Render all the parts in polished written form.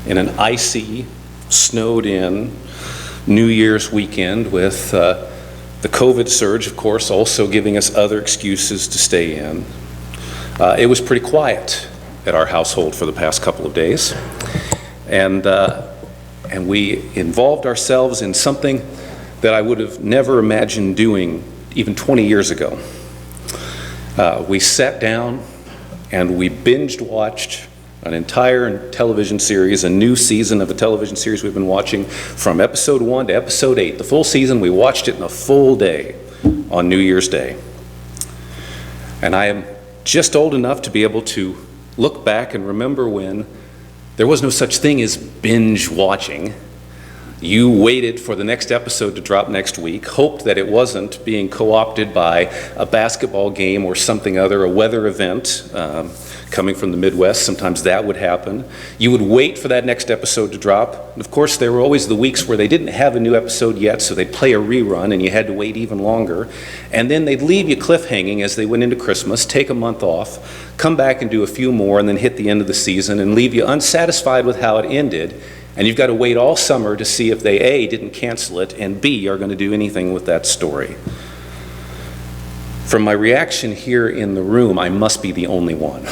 In an icy, snowed-in New Year's weekend with the COVID surge, of course, also giving us other excuses to stay in. It was pretty quiet at our household for the past couple of days, and we involved ourselves in something that I would have never imagined doing even 20 years ago. We sat down and we binge-watched an entire television series, a new season of a television series we've been watching from episode 1 to episode 8. The full season, we watched it in a full day on New Year's Day. And I am just old enough to be able to look back and remember when there was no such thing as binge watching. You waited for the next episode to drop next week, hoped that it wasn't being co-opted by a basketball game or something other, a weather event. Coming from the Midwest, sometimes that would happen. You would wait for that next episode to drop. And of course, there were always the weeks where they didn't have a new episode yet, so they'd play a rerun and you had to wait even longer. And then they'd leave you cliffhanging as they went into Christmas, take a month off, come back and do a few more, and then hit the end of the season and leave you unsatisfied with how it ended. And you've got to wait all summer to see if they, A, didn't cancel it, and B, are going to do anything with that story. From my reaction here in the room, I must be the only one.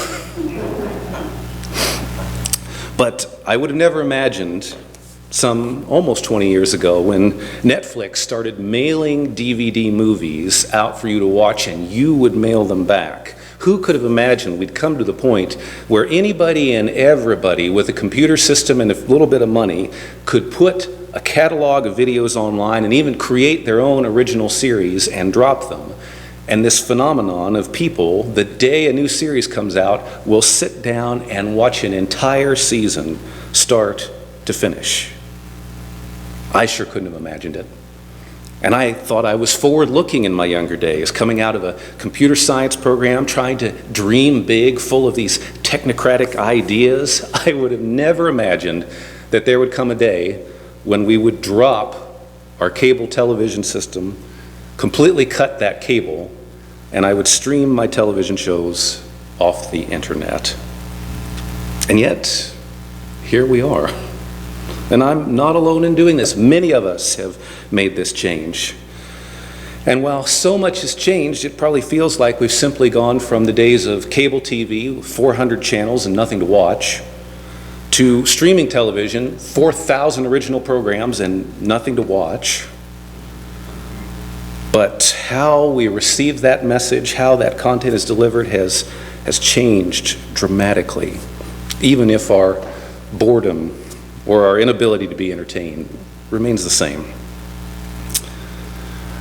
But I would have never imagined some almost 20 years ago when Netflix started mailing DVD movies out for you to watch and you would mail them back. Who could have imagined we'd come to the point where anybody and everybody with a computer system and a little bit of money could put a catalog of videos online and even create their own original series and drop them. And this phenomenon of people, the day a new series comes out, will sit down and watch an entire season start to finish. I sure couldn't have imagined it. And I thought I was forward-looking in my younger days, coming out of a computer science program, trying to dream big, full of these technocratic ideas. I would have never imagined that there would come a day when we would drop our cable television system, completely cut that cable, and I would stream my television shows off the internet. And yet, here we are. And I'm not alone in doing this. Many of us have made this change. And while so much has changed, it probably feels like we've simply gone from the days of cable TV, 400 channels and nothing to watch, to streaming television, 4,000 original programs and nothing to watch. But how we receive that message, how that content is delivered has changed dramatically, even if our boredom or our inability to be entertained remains the same.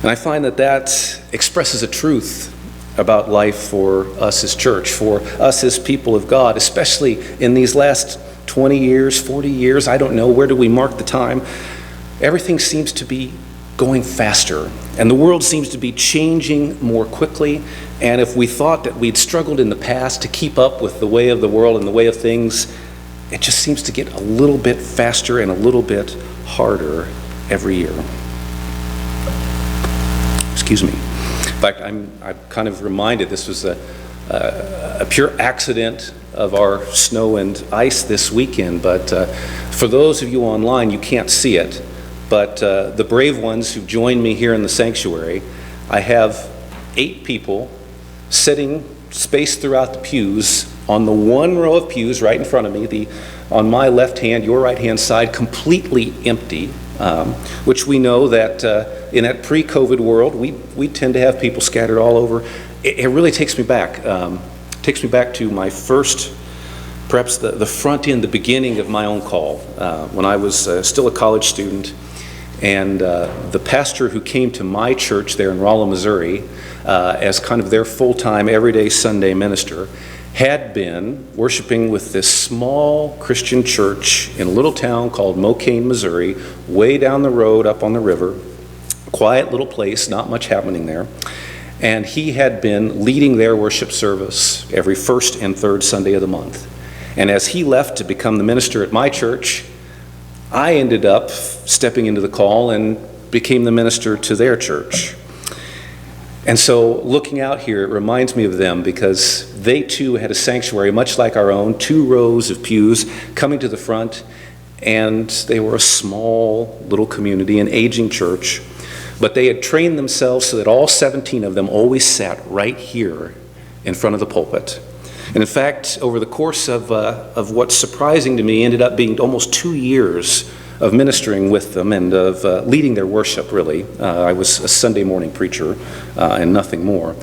And I find that expresses a truth about life for us as church, for us as people of God, especially in these last 20 years, 40 years, I don't know, where do we mark the time? Everything seems to be going faster, and the world seems to be changing more quickly. And if we thought that we'd struggled in the past to keep up with the way of the world and the way of things, it just seems to get a little bit faster and a little bit harder every year. Excuse me. In fact, I'm kind of reminded this was a pure accident of our snow and ice this weekend, but for those of you online, you can't see it. But the brave ones who joined me here in the sanctuary, I have 8 people sitting spaced throughout the pews on the one row of pews right in front of me, on my left hand, your right hand side, completely empty, which we know that in that pre-COVID world, we tend to have people scattered all over. It really takes me back. Takes me back to my first, perhaps the front end, the beginning of my own call, when I was still a college student. And the pastor who came to my church there in Rolla, Missouri, as kind of their full-time, everyday Sunday minister, had been worshiping with this small Christian church in a little town called Mocaine, Missouri, way down the road up on the river. Quiet little place, not much happening there. And he had been leading their worship service every first and third Sunday of the month. And as he left to become the minister at my church, I ended up stepping into the call and became the minister to their church. And so looking out here, it reminds me of them because they too had a sanctuary much like our own, 2 rows of pews coming to the front, and they were a small little community, an aging church. But they had trained themselves so that all 17 of them always sat right here in front of the pulpit. And in fact, over the course of what's surprising to me ended up being almost 2 years of ministering with them and of leading their worship, really. I was a Sunday morning preacher and nothing more.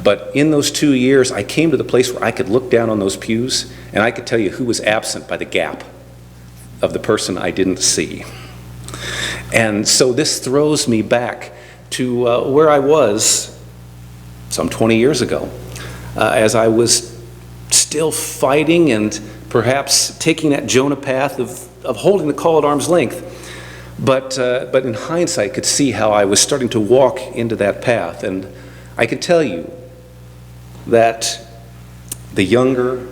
But in those 2 years, I came to the place where I could look down on those pews and I could tell you who was absent by the gap of the person I didn't see. And so this throws me back to where I was some 20 years ago, as I was still fighting and perhaps taking that Jonah path of holding the call at arm's length. But in hindsight, could see how I was starting to walk into that path. And I can tell you that the younger,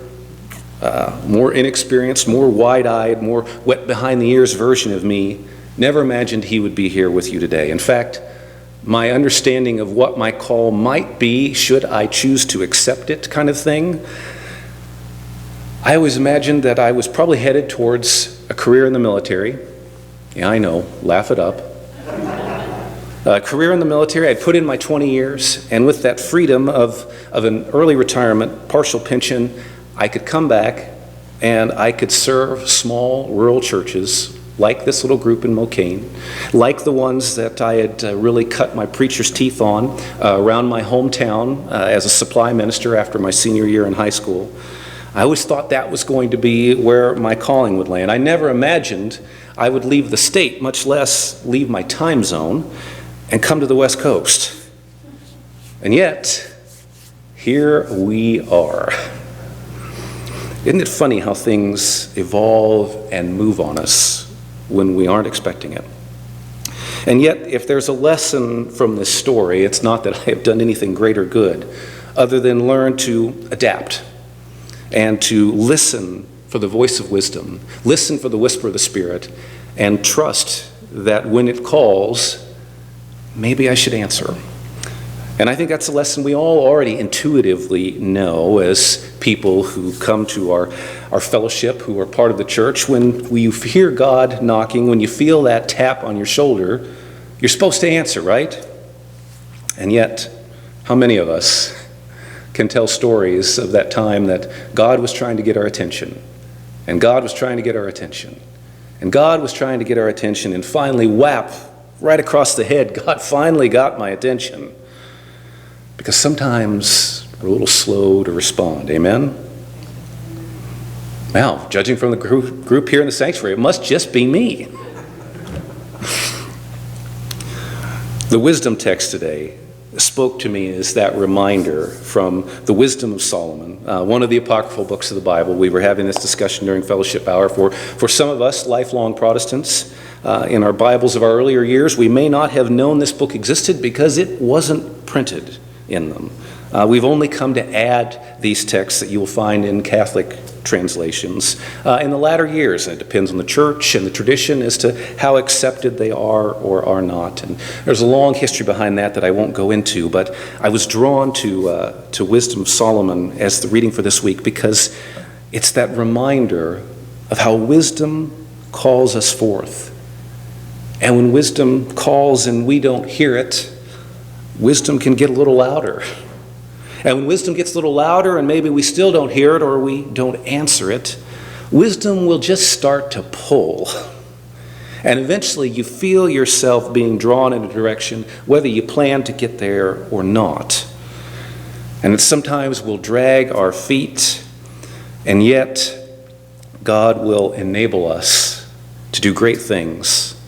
more inexperienced, more wide-eyed, more wet behind the ears version of me never imagined he would be here with you today. In fact, my understanding of what my call might be, should I choose to accept it kind of thing, I always imagined that I was probably headed towards a career in the military. Yeah, I know, laugh it up. A career in the military, I'd put in my 20 years, and with that freedom of an early retirement, partial pension, I could come back and I could serve small rural churches like this little group in Mocaine, like the ones that I had really cut my preacher's teeth on around my hometown as a supply minister after my senior year in high school. I always thought that was going to be where my calling would land. I never imagined I would leave the state, much less leave my time zone, and come to the West Coast. And yet, here we are. Isn't it funny how things evolve and move on us when we aren't expecting it? And yet, if there's a lesson from this story, it's not that I have done anything great or good, other than learn to adapt and to listen for the voice of wisdom, listen for the whisper of the Spirit, and trust that when it calls, maybe I should answer. And I think that's a lesson we all already intuitively know as people who come to our fellowship, who are part of the church. When you hear God knocking, when you feel that tap on your shoulder, you're supposed to answer, right? And yet, how many of us can tell stories of that time that God was trying to get our attention, and God was trying to get our attention, and God was trying to get our attention, and finally, whap, right across the head, God finally got my attention. Because sometimes we're a little slow to respond, amen? Now, judging from the group here in the sanctuary, it must just be me. The wisdom text today spoke to me as that reminder from the Wisdom of Solomon, one of the apocryphal books of the Bible. We were having this discussion during fellowship hour. For some of us, lifelong Protestants, in our Bibles of our earlier years, we may not have known this book existed because it wasn't printed in them. We've only come to add these texts that you will find in Catholic translations in the latter years. And it depends on the church and the tradition as to how accepted they are or are not. And there's a long history behind that I won't go into, but I was drawn to Wisdom of Solomon as the reading for this week because it's that reminder of how wisdom calls us forth. And when wisdom calls and we don't hear it, wisdom can get a little louder. And when wisdom gets a little louder and maybe we still don't hear it or we don't answer it, wisdom will just start to pull. And eventually you feel yourself being drawn in a direction, whether you plan to get there or not. And it sometimes will drag our feet, and yet God will enable us to do great things,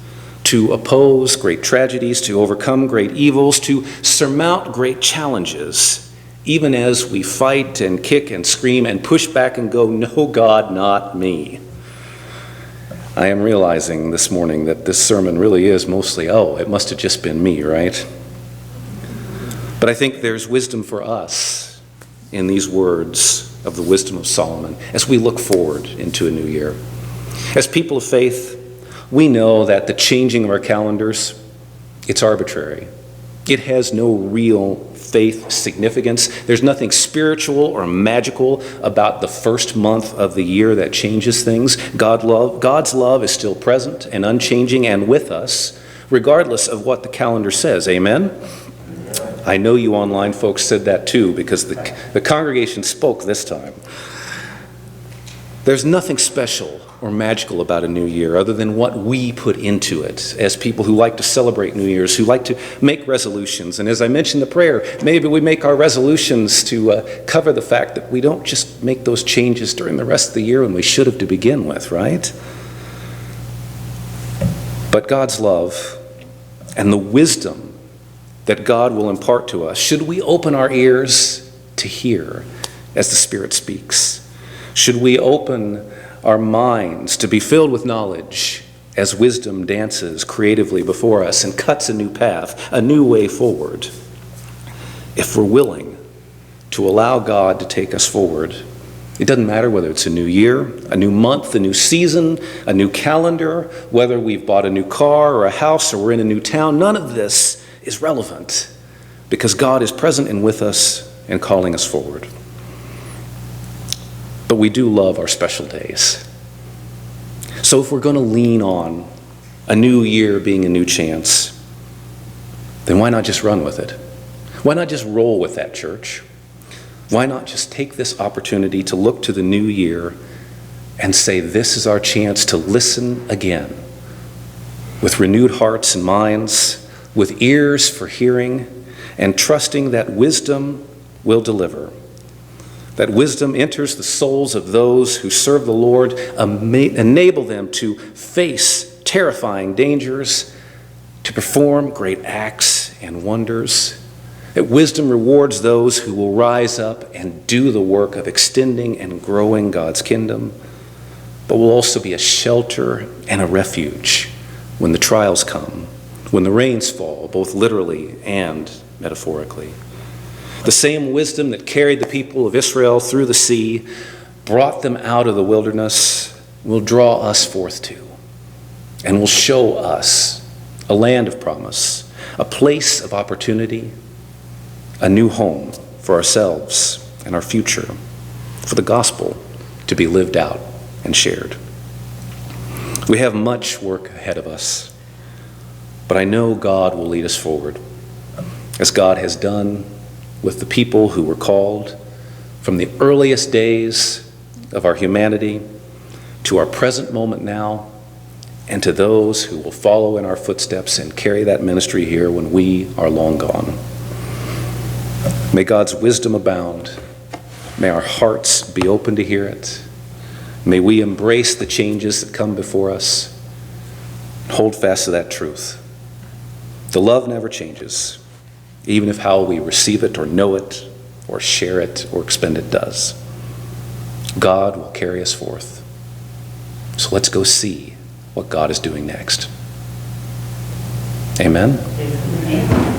to oppose great tragedies, to overcome great evils, to surmount great challenges, even as we fight and kick and scream and push back and go, no, God, not me. I am realizing this morning that this sermon really is mostly, it must have just been me, right? But I think there's wisdom for us in these words of the Wisdom of Solomon as we look forward into a new year. As people of faith, We know that the changing of our calendars, it's arbitrary. It has no real faith significance. There's nothing spiritual or magical about the first month of the year that changes things. God's love is still present and unchanging and with us, regardless of what the calendar says. Amen? I know you online folks said that too, because the congregation spoke this time. There's nothing special or magical about a new year other than what we put into it as people who like to celebrate New Year's, who like to make resolutions. And as I mentioned in the prayer, maybe we make our resolutions to cover the fact that we don't just make those changes during the rest of the year when we should have to begin with, right? But God's love and the wisdom that God will impart to us, should we open our ears to hear as the Spirit speaks? Should we open our minds to be filled with knowledge as wisdom dances creatively before us and cuts a new path, a new way forward? If we're willing to allow God to take us forward, it doesn't matter whether it's a new year, a new month, a new season, a new calendar, whether we've bought a new car or a house or we're in a new town, none of this is relevant because God is present and with us and calling us forward. But we do love our special days. So if we're going to lean on a new year being a new chance, then why not just run with it? Why not just roll with that, church? Why not just take this opportunity to look to the new year and say, this is our chance to listen again with renewed hearts and minds, with ears for hearing, and trusting that wisdom will deliver. That wisdom enters the souls of those who serve the Lord, enable them to face terrifying dangers, to perform great acts and wonders. That wisdom rewards those who will rise up and do the work of extending and growing God's kingdom, but will also be a shelter and a refuge when the trials come, when the rains fall, both literally and metaphorically. The same wisdom that carried the people of Israel through the sea, brought them out of the wilderness, will draw us forth too, and will show us a land of promise, a place of opportunity, a new home for ourselves and our future, for the gospel to be lived out and shared. We have much work ahead of us, but I know God will lead us forward, as God has done with the people who were called from the earliest days of our humanity to our present moment now, and to those who will follow in our footsteps and carry that ministry here when we are long gone. May God's wisdom abound. May our hearts be open to hear it. May we embrace the changes that come before us. Hold fast to that truth. The love never changes, even if how we receive it or know it or share it or expend it does. God will carry us forth. So let's go see what God is doing next. Amen? Amen.